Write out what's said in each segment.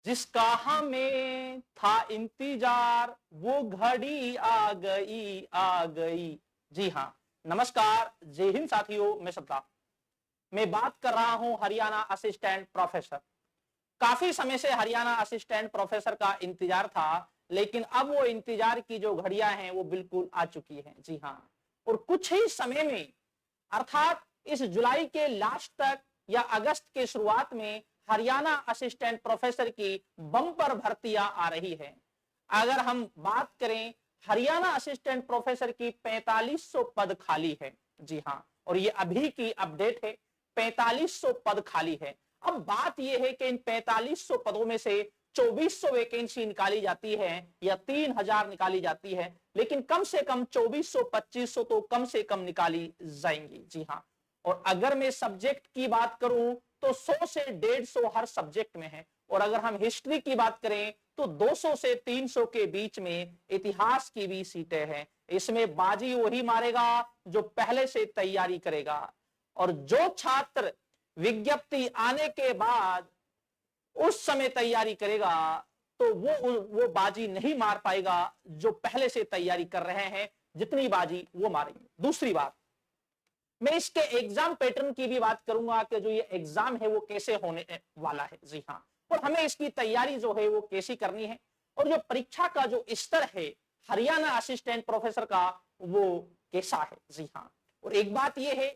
जिसका हमें था इंतजार वो घड़ी आ गई। जी हाँ, नमस्कार, जय हिंद साथियों। मैं बात कर रहा हूं हरियाणा असिस्टेंट प्रोफेसर। काफी समय से हरियाणा असिस्टेंट प्रोफेसर का इंतजार था, लेकिन अब वो इंतजार की जो घड़ियां हैं वो बिल्कुल आ चुकी हैं। जी हाँ, और कुछ ही समय में अर्थात इस जुलाई के लास्ट तक या अगस्त के शुरुआत में हरियाणा असिस्टेंट प्रोफेसर की बम्पर भर्तियां आ रही है। अगर हम बात करें, हरियाणा असिस्टेंट प्रोफेसर की 4500 पद खाली है। जी हाँ, और ये अभी की अपडेट है, 4500 पद खाली है। अब बात यह है कि इन 4500 पदों में से 2400 वैकेंसी निकाली जाती है या 3000 निकाली जाती है, लेकिन कम से कम 2400 2500 तो कम से कम निकाली जाएंगी। जी हाँ, और अगर मैं सब्जेक्ट की बात करूं तो 100 से 150 हर सब्जेक्ट में है, और अगर हम हिस्ट्री की बात करें तो 200 से 300 के बीच में इतिहास की भी सीटें हैं। इसमें बाजी वही मारेगा जो पहले से तैयारी करेगा, और जो छात्र विज्ञप्ति आने के बाद उस समय तैयारी करेगा तो वो बाजी नहीं मार पाएगा जो पहले से तैयारी कर रहे हैं, जितनी बाजी वो मारेंगे। दूसरी बात, मैं इसके एग्जाम पैटर्न की भी बात करूंगा कि जो ये एग्जाम है वो कैसे होने वाला है। जी हाँ, और हमें इसकी तैयारी जो है वो कैसी करनी है, और जो परीक्षा का जो स्तर है हरियाणा असिस्टेंट प्रोफेसर का वो कैसा है। जी हाँ, और एक बात यह है,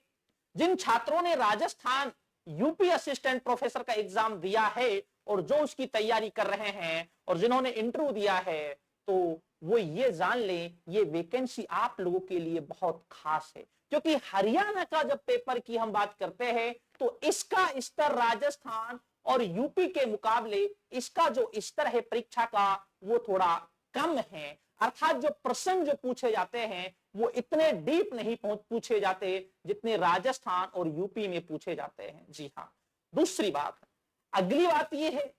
जिन छात्रों ने राजस्थान यूपी असिस्टेंट प्रोफेसर का एग्जाम दिया है और जो उसकी तैयारी कर रहे हैं और जिन्होंने इंटरव्यू दिया है, तो वो ये जान लें ये वैकेंसी आप लोगों के लिए बहुत खास है, क्योंकि हरियाणा का जब पेपर की हम बात करते हैं तो इसका स्तर राजस्थान और यूपी के मुकाबले इसका जो स्तर है परीक्षा का वो थोड़ा कम है। अर्थात जो प्रश्न जो पूछे जाते हैं वो इतने डीप नहीं पूछे जाते जितने राजस्थान और यूपी में पूछे जाते हैं। जी हाँ, दूसरी बात, अगली बात यह है,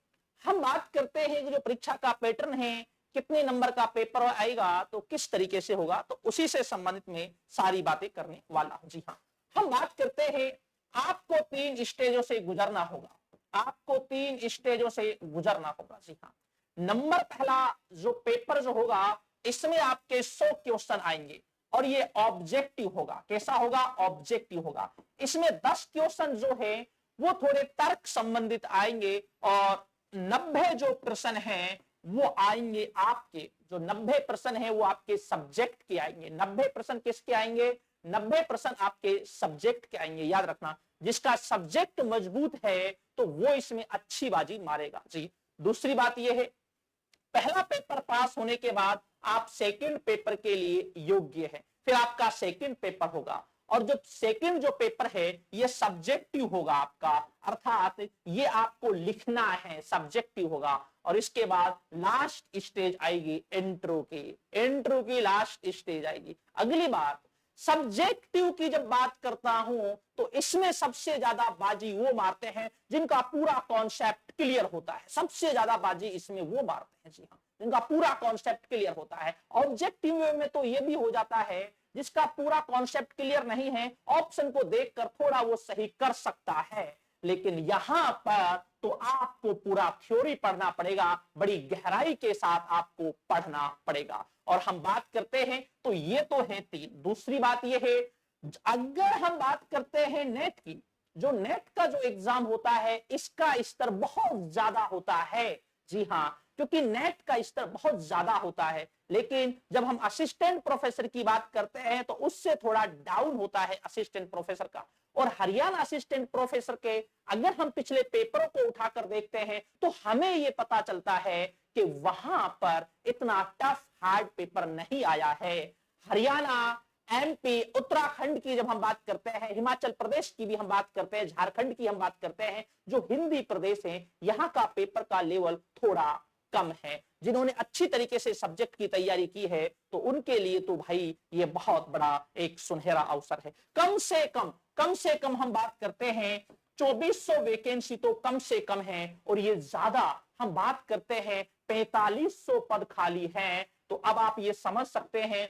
हम बात करते हैं कि जो परीक्षा का पैटर्न है, कितने नंबर का पेपर आएगा तो किस तरीके से होगा, तो उसी से संबंधित में सारी बातें करने वाला हूं। जी हाँ, हम बात करते हैं, आपको 3 स्टेजों से गुजरना होगा। आपको 3 स्टेजों से गुजरना होगा। जी हाँ, नंबर पहला जो पेपर जो होगा इसमें आपके 100 क्वेश्चन आएंगे और ये ऑब्जेक्टिव होगा। कैसा होगा? ऑब्जेक्टिव होगा। इसमें 10 क्वेश्चन जो है वो थोड़े तर्क संबंधित आएंगे और 90 जो प्रश्न हैं वो आएंगे आपके, जो 90 प्रश्न है वो आपके सब्जेक्ट के आएंगे। 90 प्रश्न किसके आएंगे? 90 प्रश्न आपके सब्जेक्ट के आएंगे। याद रखना, जिसका सब्जेक्ट मजबूत है तो वो इसमें अच्छी बाजी मारेगा। जी, दूसरी बात यह है, पहला पेपर पास होने के बाद आप सेकंड पेपर के लिए योग्य है। फिर आपका सेकंड पेपर होगा, और जो सेकंड जो पेपर है ये सब्जेक्टिव होगा आपका, अर्थात ये आपको लिखना है, सब्जेक्टिव होगा। और इसके बाद लास्ट स्टेज आएगी इंटरव्यू की। इंटरव्यू की लास्ट स्टेज आएगी। अगली बात, सब्जेक्टिव की जब बात करता हूं तो इसमें सबसे ज्यादा बाजी वो मारते हैं जिनका पूरा कॉन्सेप्ट क्लियर होता है। सबसे ज्यादा बाजी इसमें वो मारते हैं, जी हाँ, जिनका पूरा कॉन्सेप्ट क्लियर होता है। ऑब्जेक्टिव में तो ये भी हो जाता है जिसका पूरा कॉन्सेप्ट क्लियर नहीं है, ऑप्शन को देखकर थोड़ा वो सही कर सकता है, लेकिन यहां पर तो आपको पूरा थ्योरी पढ़ना पड़ेगा, बड़ी गहराई के साथ आपको पढ़ना पड़ेगा। और हम बात करते हैं तो ये तो है 3। दूसरी बात ये है, अगर हम बात करते हैं नेट की, जो नेट का जो एग्जाम होता है इसका स्तर बहुत ज्यादा होता है। जी हाँ, क्योंकि नेट का स्तर बहुत ज्यादा होता है, लेकिन जब हम असिस्टेंट प्रोफेसर की बात करते हैं तो उससे थोड़ा डाउन होता है असिस्टेंट प्रोफेसर का। और हरियाणा असिस्टेंट प्रोफेसर के अगर हम पिछले पेपरों को उठाकर देखते हैं तो हमें यह पता चलता है कि वहां पर इतना टफ हार्ड पेपर नहीं आया है। हरियाणा, एमपी, उत्तराखंड की जब हम बात करते हैं, हिमाचल प्रदेश की भी हम बात करते हैं, झारखंड की हम बात करते हैं, जो हिंदी प्रदेश है, यहां का पेपर का लेवल थोड़ा कम है। जिन्होंने अच्छी तरीके से सब्जेक्ट की तैयारी की है तो उनके लिए तो भाई ये बहुत बड़ा एक सुनहरा अवसर है। कम से कम हम बात करते हैं 2400 वैकेंसी तो कम से कम है, और ये ज्यादा हम बात करते हैं 4500 पद खाली हैं। तो अब आप ये समझ सकते हैं,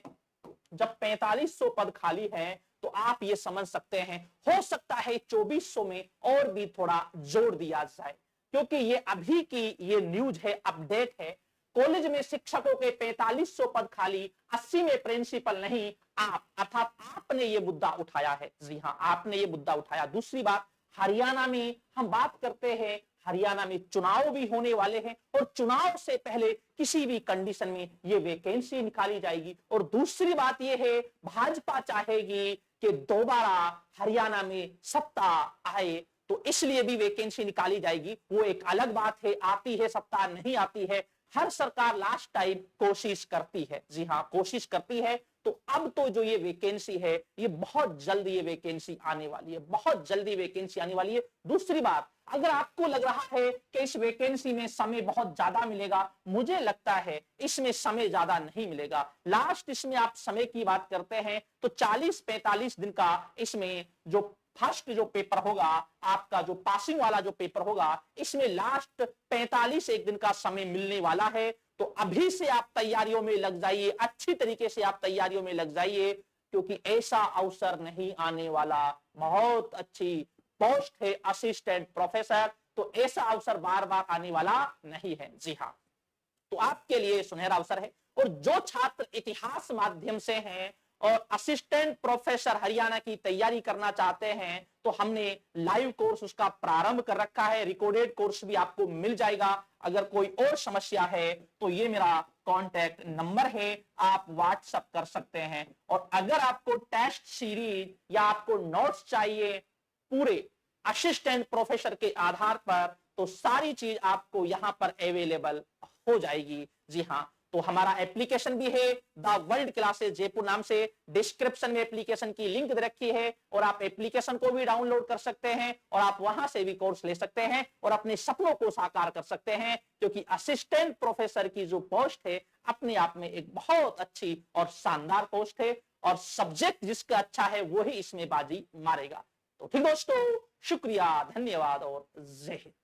जब 4500 पद खाली हैं तो आप ये समझ सकते हैं, हो सकता है 2400 में और भी थोड़ा जोड़ दिया जाए। क्योंकि ये अभी की ये न्यूज है, अपडेट है। कॉलेज में शिक्षकों के 4500 पद खाली, 80 में प्रिंसिपल नहीं, आप अर्थात आपने ये मुद्दा उठाया है। जी हां, आपने ये मुद्दा उठाया। दूसरी बात, हरियाणा में हम बात करते हैं, हरियाणा में चुनाव भी होने वाले हैं और चुनाव से पहले किसी भी कंडीशन में ये वैकेंसी निकाली जाएगी। और दूसरी बात ये है, भाजपा चाहेगी कि दोबारा हरियाणा में सत्ता आए, तो इसलिए भी वैकेंसी निकाली जाएगी। वो एक अलग बात है, आती है सत्ता, नहीं आती है। हर सरकार लास्ट टाइम कोशिश करती है। जी हां, कोशिश करती है। तो अब तो जो ये वैकेंसी है, ये बहुत जल्द ये वैकेंसी आने वाली है, बहुत जल्दी वैकेंसी आने वाली है। दूसरी बात, अगर आपको लग रहा है कि इस वैकेंसी में समय बहुत ज्यादा मिलेगा, मुझे लगता है इसमें समय ज्यादा नहीं मिलेगा। लास्ट इसमें आप समय की बात करते हैं तो 40-45 दिन का इसमें जो फर्स्ट जो पेपर होगा, आपका जो पासिंग वाला जो पेपर होगा, इसमें लास्ट 45 एक दिन का समय मिलने वाला है। तो अभी से आप तैयारियों में लग जाइए, अच्छी तरीके से आप तैयारियों में लग जाइए, क्योंकि ऐसा अवसर नहीं आने वाला। बहुत अच्छी पोस्ट है असिस्टेंट प्रोफेसर, तो ऐसा अवसर बार बार आने वाला नहीं है। जी हाँ, तो आपके लिए सुनहरा अवसर है। और जो छात्र इतिहास माध्यम से हैं और असिस्टेंट प्रोफेसर हरियाणा की तैयारी करना चाहते हैं, तो हमने लाइव कोर्स उसका प्रारंभ कर रखा है, रिकॉर्डेड कोर्स भी आपको मिल जाएगा। अगर कोई और समस्या है तो ये मेरा कांटेक्ट नंबर है, आप व्हाट्सएप कर सकते हैं। और अगर आपको टेस्ट सीरीज या आपको नोट्स चाहिए पूरे असिस्टेंट प्रोफेसर के आधार पर, तो सारी चीज आपको यहां पर अवेलेबल हो जाएगी। जी हाँ, तो हमारा एप्लीकेशन भी है द वर्ल्ड क्लासेस जयपुर नाम से। डिस्क्रिप्शन में एप्लीकेशन की लिंक दे रखी है और आप एप्लीकेशन को भी डाउनलोड कर सकते हैं और आप वहां से भी कोर्स ले सकते हैं और अपने सपनों को साकार कर सकते हैं। क्योंकि असिस्टेंट प्रोफेसर की जो पोस्ट है अपने आप में एक बहुत अच्छी और शानदार पोस्ट है और सब्जेक्ट जिसका अच्छा है वो ही इसमें बाजी मारेगा। तो ठीक दोस्तों, शुक्रिया, धन्यवाद और जय हिंद।